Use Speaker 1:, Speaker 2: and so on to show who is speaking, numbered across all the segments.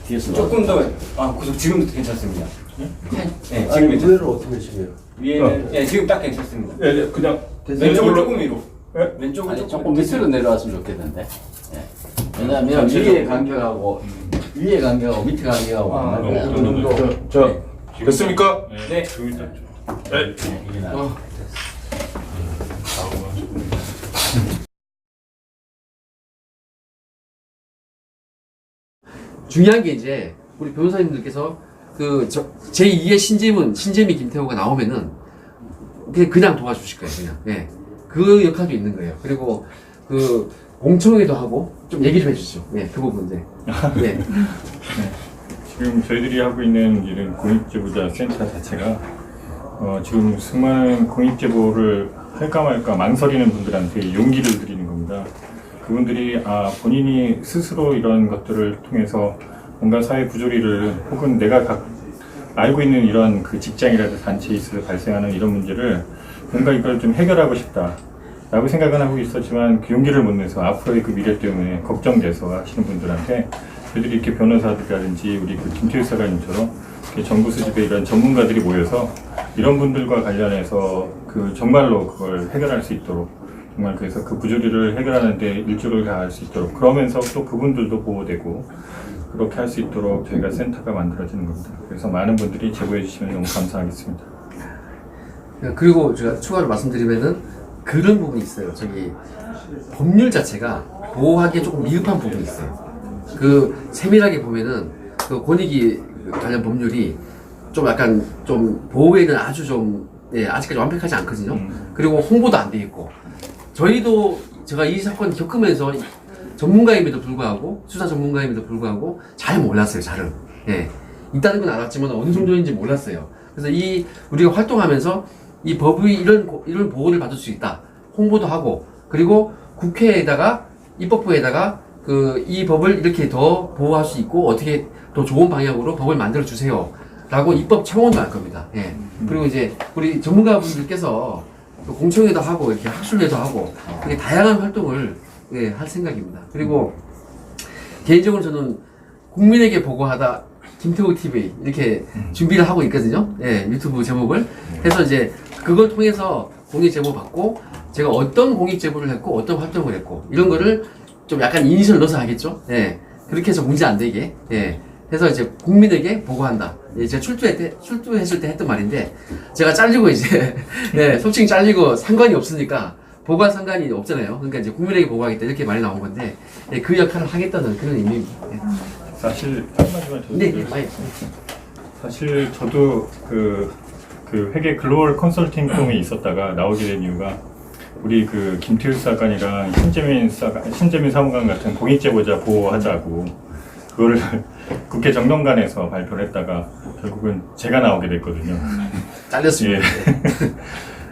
Speaker 1: 뒤에서
Speaker 2: 조금 더 구속 지금도 괜찮습니다. 네, 지금
Speaker 3: 아니,
Speaker 2: 괜찮습니다.
Speaker 3: 위를 어떻게 치게요?
Speaker 2: 위에는 예, 지금 딱 괜찮습니다.
Speaker 4: 네, 그냥
Speaker 2: 왼쪽을 조금 위로.
Speaker 4: 네?
Speaker 2: 왼쪽을
Speaker 1: 아니 조금 밑으로 내려왔으면 좋겠는데. 예. 왜냐하면
Speaker 4: 전체적으로.
Speaker 1: 위에 간격하고 밑에 간격하고 안 맞아요.
Speaker 2: 그 정도.
Speaker 4: 자, 됐습니까?
Speaker 2: 네.
Speaker 4: 네.
Speaker 1: 이게 나.
Speaker 5: 중요한 게 이제 우리 변호사님들께서 그 제2의 신재미 김태호가 나오면은 그냥 도와주실 거예요. 그냥. 예. 그 역할도 있는 거예요. 그리고 그 공청회도 하고 좀 얘기 좀 해주시죠. 예, 그 부분 네. 네.
Speaker 4: 지금 저희들이 하고 있는 이런 공익제보자 센터 자체가 지금 수많은 공익제보를 할까 말까 망설이는 분들한테 용기를 드리는 겁니다. 그분들이 본인이 스스로 이런 것들을 통해서 뭔가 사회 부조리를 혹은 내가 알고 있는 이런 그 직장이라든지 단체에 있어서 발생하는 이런 문제를 뭔가 이걸 좀 해결하고 싶다 라고 생각은 하고 있었지만 그 용기를 못 내서 앞으로의 그 미래 때문에 걱정돼서 하시는 분들한테 저희들이 이렇게 변호사들이라든지 우리 그 김태우 사관님처럼 정부 수집에 이런 전문가들이 모여서 이런 분들과 관련해서 그 정말로 그걸 해결할 수 있도록 정말 그래서 그 부조리를 해결하는데 일조를 다할 수 있도록 그러면서 또 그분들도 보호되고 그렇게 할 수 있도록 저희가 센터가 만들어지는 겁니다. 그래서 많은 분들이 제보해 주시면 너무 감사하겠습니다.
Speaker 5: 그리고 제가 추가로 말씀드리면은 그런 부분이 있어요. 저기 법률 자체가 보호하기에 조금 미흡한 부분이 있어요. 그 세밀하게 보면은 그 권익위 관련 법률이 좀 약간 좀 보호에는 아주 좀 아직까지 완벽하지 않거든요. 그리고 홍보도 안 돼 있고 저희도 제가 이 사건 겪으면서 전문가임에도 불구하고 수사 전문가임에도 불구하고 잘 몰랐어요. 잘은 있다는 건 알았지만 어느 정도인지 몰랐어요. 그래서 우리가 활동하면서 이 법이 이런 보호를 받을 수 있다. 홍보도 하고 그리고 국회에다가 입법부에다가 이 법을 이렇게 더 보호할 수 있고 어떻게 더 좋은 방향으로 법을 만들어 주세요. 라고 입법 청원도 할 겁니다. 그리고 이제 우리 전문가분들께서 공청회도 하고 이렇게 학술회도 하고 되게 다양한 활동을 할 생각입니다. 그리고 개인적으로 저는 국민에게 보고하다 김태우 TV 이렇게 준비를 하고 있거든요. 유튜브 제목을 해서 이제 그걸 통해서 공익 제보 받고 제가 어떤 공익 제보를 했고 어떤 활동을 했고 이런 거를 좀 약간 이니셜 넣어서 하겠죠. 그렇게 해서 문제 안 되게 해서 이제 국민에게 보고한다. 제가 출두했을 때 했던 말인데 제가 잘리고 이제 솔직히 잘리고 상관이 없으니까 보고할 상관이 없잖아요. 그러니까 이제 국민에게 보고하겠다 이렇게 말이 나온 건데 그 역할을 하겠다는 그런 의미입니다.
Speaker 4: 사실 한마디만 더 사실 저도 그 회계 글로벌 컨설팅 폼에 있었다가 나오게 된 이유가 우리 그 김태우 사관이랑 신재민 사무관 같은 공익제보자 보호하자고 그거를 국회 정론관에서 발표를 했다가 결국은 제가 나오게 됐거든요.
Speaker 5: 잘렸습니다.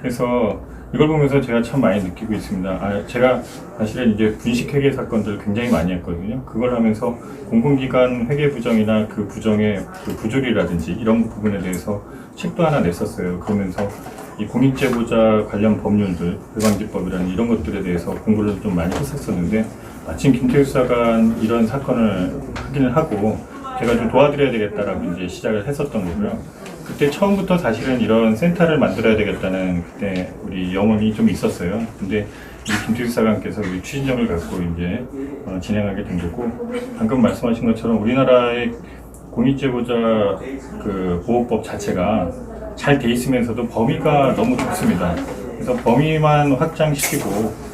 Speaker 4: 그래서 이걸 보면서 제가 참 많이 느끼고 있습니다. 제가 사실은 이제 분식회계 사건들을 굉장히 많이 했거든요. 그걸 하면서 공공기관 회계 부정이나 그 부정의 그 부조리라든지 이런 부분에 대해서 책도 하나 냈었어요. 그러면서 이 공익제보자 관련 법률들, 배방지법이라는 이런 것들에 대해서 공부를 좀 많이 했었었는데 마침 김태우 사관 이런 사건을 확인을 하고 제가 좀 도와드려야 되겠다라고 이제 시작을 했었던 거고요. 그때 처음부터 사실은 이런 센터를 만들어야 되겠다는 그때 우리 영혼이 좀 있었어요. 근데 이 김태우 사관께서 우리 추진력을 갖고 이제 진행하게 된 거고 방금 말씀하신 것처럼 우리나라의 공익제보자 그 보호법 자체가 잘 돼 있으면서도 범위가 너무 좁습니다. 그래서 범위만 확장시키고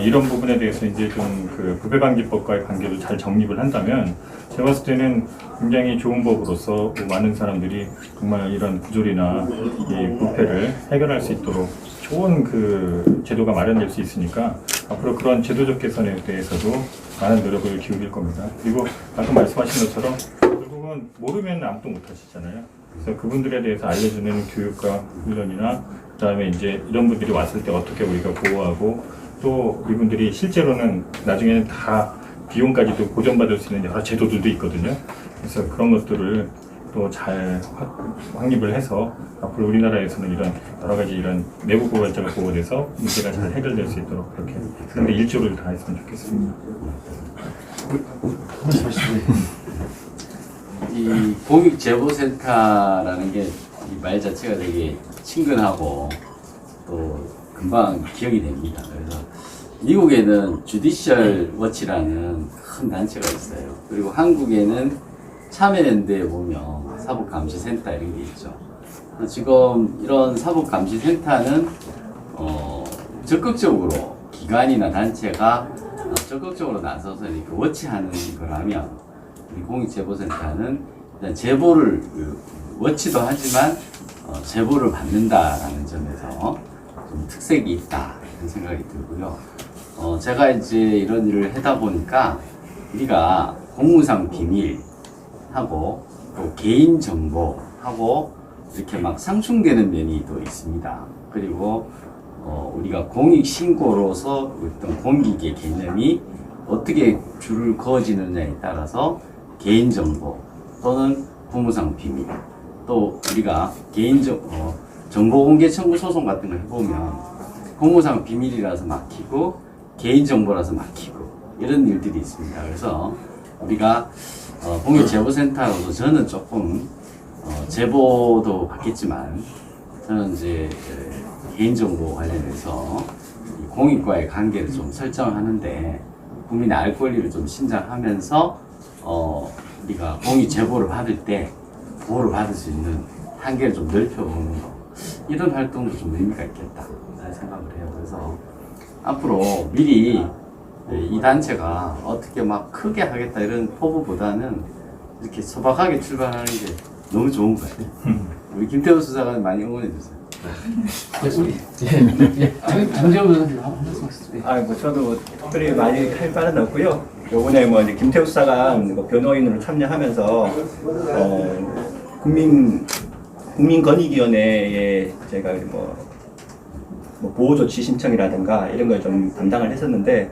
Speaker 4: 이런 부분에 대해서 이제 좀 그 부패방지법과의 관계를 잘 정립을 한다면 제가 봤을 때는 굉장히 좋은 법으로서 많은 사람들이 정말 이런 부조리나 이 부패를 해결할 수 있도록 좋은 그 제도가 마련될 수 있으니까 앞으로 그런 제도적 개선에 대해서도 많은 노력을 기울일 겁니다. 그리고 아까 말씀하신 것처럼 결국은 모르면 아무도 못 하시잖아요. 그래서 그분들에 대해서 알려주는 교육과 훈련이나 그다음에 이제 이런 분들이 왔을 때 어떻게 우리가 보호하고 또 이분들이 실제로는 나중에는 다 비용까지도 보전받을 수 있는 여러 제도들도 있거든요. 그래서 그런 것들을 또 잘 확립을 해서 앞으로 우리나라에서는 이런 여러 가지 이런 내부 고발자가 보호돼서 문제가 잘 해결될 수 있도록 그렇게 그런데 일조를 다 했으면 좋겠습니다.
Speaker 5: 말씀하시죠.
Speaker 1: 이 공익제보센터라는 게 이 말 자체가 되게 친근하고 또 금방 기억이 됩니다. 그래서 미국에는 주디셜 워치라는 큰 단체가 있어요. 그리고 한국에는 참여연대에 보면 사법감시센터 이런 게 있죠. 지금 이런 사법감시센터는 적극적으로 기관이나 단체가 적극적으로 나서서 이렇게 워치하는 거라면 이 공익제보센터는 일단 제보를 워치도 하지만 제보를 받는다라는 점에서 좀 특색이 있다 이런 생각이 들고요. 제가 이제 이런 일을 하다 보니까 우리가 공무상 비밀하고 또 개인 정보하고 이렇게 막 상충되는 면이 또 있습니다. 그리고 우리가 공익신고로서 어떤 공익의 개념이 어떻게 줄을 그어지느냐에 따라서 개인정보 또는 공무상 비밀 또 우리가 정보공개 청구 소송 같은 걸 해보면 공무상 비밀이라서 막히고 개인정보라서 막히고 이런 일들이 있습니다. 그래서 우리가 공익제보센터로서 저는 조금 제보도 받겠지만 저는 이제 개인정보 관련해서 공익과의 관계를 좀 설정하는데 국민의 알 권리를 좀 신장하면서 우리가 공익 제보를 받을 때 보호를 받을 수 있는 한계를 좀 넓혀보는 거 이런 활동도 좀 의미가 있겠다 생각을 해요. 그래서 앞으로 미리 이 단체가 어떻게 막 크게 하겠다 이런 포부보다는 이렇게 소박하게 출발하는 게 너무 좋은 것 같아요. 우리 김태우 수사관 많이 응원해 주세요.
Speaker 5: 장재훈 변호사님 한번 말씀하시죠.
Speaker 3: 뭐 저도 특별히 많이 할 말은 없고요. 요번에 뭐 이제 김태우 수사관 변호인으로 참여하면서 국민권익위원회에 제가 뭐 보호조치 신청이라든가 이런 걸 좀 담당을 했었는데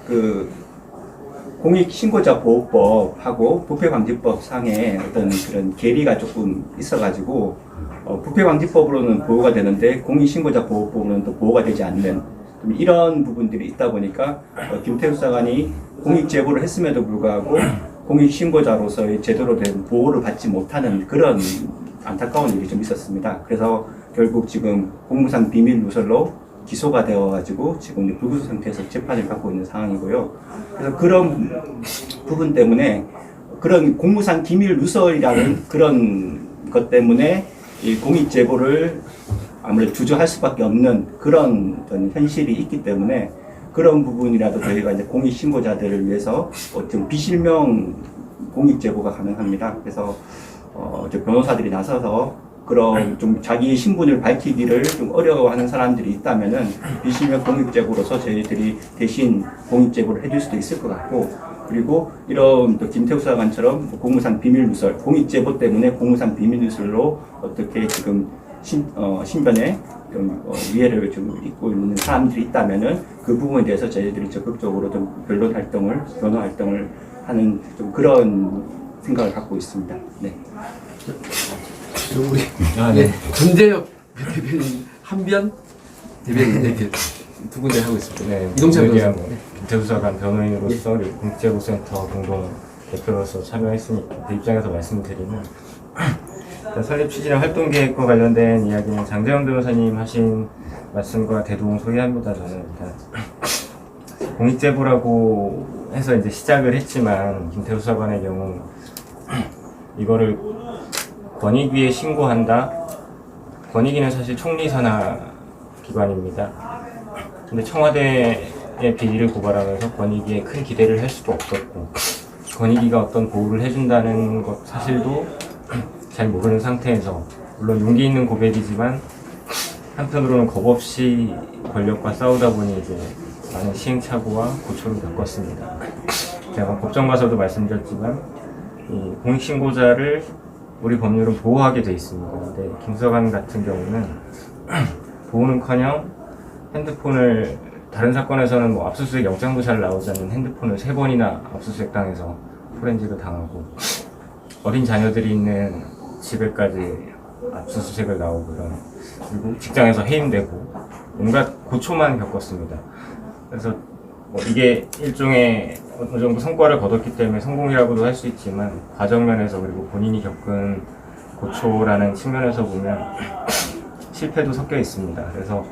Speaker 3: 그 공익신고자 보호법하고 부패방지법 상에 어떤 그런 괴리가 조금 있어가지고 부패방지법으로는 보호가 되는데 공익신고자 보호법으로는 또 보호가 되지 않는 이런 부분들이 있다 보니까 김태우 수사관이 공익제보를 했음에도 불구하고 공익신고자로서의 제대로 된 보호를 받지 못하는 그런 안타까운 일이 좀 있었습니다. 그래서 결국 지금 공무상 비밀 누설로 기소가 되어가지고 지금 불구속 상태에서 재판을 받고 있는 상황이고요. 그래서 그런 부분 때문에 그런 공무상 기밀 누설이라는 그런 것 때문에 이 공익 제보를 아무래도 주저할 수밖에 없는 그런 어떤 현실이 있기 때문에 그런 부분이라도 저희가 이제 공익 신고자들을 위해서 좀 비실명 공익 제보가 가능합니다. 그래서 변호사들이 나서서 그런 좀 자기의 신분을 밝히기를 좀 어려워하는 사람들이 있다면은 비실명 공익 제보로서 저희들이 대신 공익 제보를 해줄 수도 있을 것 같고, 그리고 이런 또 김태우 수사관처럼 공무상 비밀 누설, 공익 제보 때문에 공무상 비밀 누설로 어떻게 지금 신변에 좀 위해를 좀 입고 있는 사람들이 있다면은 그 부분에 대해서 저희들이 적극적으로 좀 변론 활동을, 변호 활동을 하는 좀 그런 생각을 갖고 있습니다. 네.
Speaker 5: 우리 전재혁 대변인, 한변 대변인 이렇게 두 군데 하고 있습니다.
Speaker 6: 네,
Speaker 5: 이동찬
Speaker 6: 저희가
Speaker 5: 변호사.
Speaker 6: 김태우 수사관 변호인으로서 공익제보센터 공동 대표로서 참여했으니까 그 입장에서 말씀드리면 일단 설립 취지나 활동 계획과 관련된 이야기는 장재영 변호사님 하신 말씀과 대동소이합니다. 저는 일단 공익제보라고 해서 이제 시작을 했지만 김태우 수사관의 경우 이거를 권익위에 신고한다. 권익위는 사실 총리 산하 기관입니다. 근데 청와대의 비리를 고발하면서 권익위에 큰 기대를 할 수도 없었고, 권익위가 어떤 보호를 해준다는 것 사실도 잘 모르는 상태에서, 물론 용기 있는 고백이지만 한편으로는 겁없이 권력과 싸우다 보니 이제 많은 시행착오와 고초를 겪었습니다. 제가 법정 가서도 말씀드렸지만 이 공익신고자를 우리 법률은 보호하게 돼 있습니다. 근데 김수사관 같은 경우는 보호는커녕 핸드폰을, 다른 사건에서는 뭐 압수수색 영장조사를 나오지 않는 핸드폰을 3번이나 압수수색 당해서 포렌식을 당하고, 어린 자녀들이 있는 집에까지 압수수색을 나오고, 그리고 직장에서 해임되고 온갖 고초만 겪었습니다. 그래서 뭐 이게 일종의 어느 정도 성과를 거뒀기 때문에 성공이라고도 할 수 있지만 과정 면에서 그리고 본인이 겪은 고초라는 측면에서 보면 실패도 섞여 있습니다. 그래서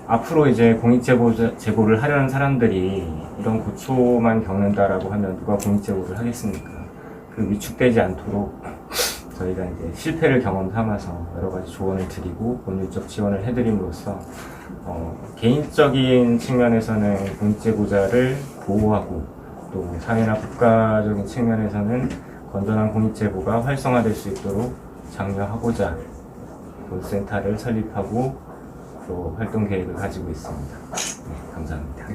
Speaker 6: 앞으로 이제 공익제보를 하려는 사람들이 이런 고초만 겪는다라고 하면 누가 공익제보를 하겠습니까? 그 위축되지 않도록 저희가 이제 실패를 경험 삼아서 여러 가지 조언을 드리고 법률적 지원을 해드림으로써 개인적인 측면에서는 공익제보자를 보호하고 또 사회나 국가적인 측면에서는 건전한 공익제보가 활성화될 수 있도록 장려하고자 센터를 설립하고 또 활동 계획을 가지고 있습니다. 네, 감사합니다.